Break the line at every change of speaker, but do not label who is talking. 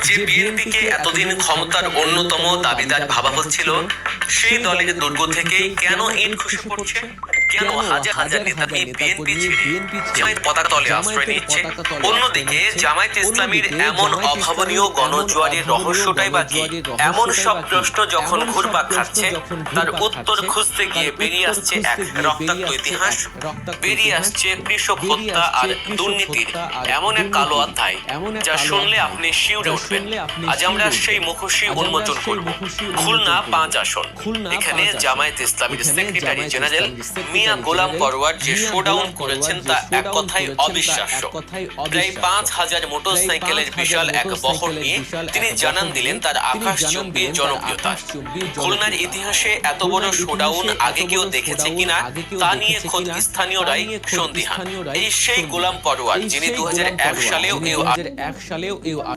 যে বিএনপিকে এতদিন ক্ষমতার অন্যতম দাবিদার ভাবা হচ্ছিল, সেই দলের দুর্গ থেকে কেন ইট খসে পড়ছে? কেন হাজার হাজার নেতাকে বিএনপি ছেড়ে জামায়াত পতাকা তলে আশ্রয় নিচ্ছে? অন্যদিকে জামায়াত ইসলামীর এমন অভাবনীয় গণজোয়ারের রহস্যটাই বা কি? এমন সব প্রশ্ন যখন ঘুরপাক খাচ্ছে, তার উত্তর খুঁজতে গিয়ে বেরিয়ে আসছে এক রক্তাক্ত ইতিহাস, বেরিয়ে আসছে কৃষক হত্যা আর দুর্নীতির এমন এক কালো অধ্যায়, যা শুনলে আপনি শিউরে উঠবেন। আজ আমরা সেই মুখোশই উন্মোচন করব। খুলনা ৫ আসন। এখানে জামায়াত ইসলামীর সেক্রেটারি জেনারেল মিয়া গোলাম পরোয়ার যে শোডাউন করেছেন তা এক কথায় অবিশ্বাস্য। প্রায় ৫,০০০ মোটরসাইকেলের বিশাল এক বহর নিয়ে তিনি জানান দিলেন তার আকাশচুম্বী জনপ্রিয়তা। খুলনার ইতিহাসে এত বড় শোডাউন আগে কেউ দেখেছে কিনা তা নিয়ে খোদ স্থানীয়রাই সন্দিহান। এই সেই গোলাম পরোয়ার যিনি ২০০১ সালেও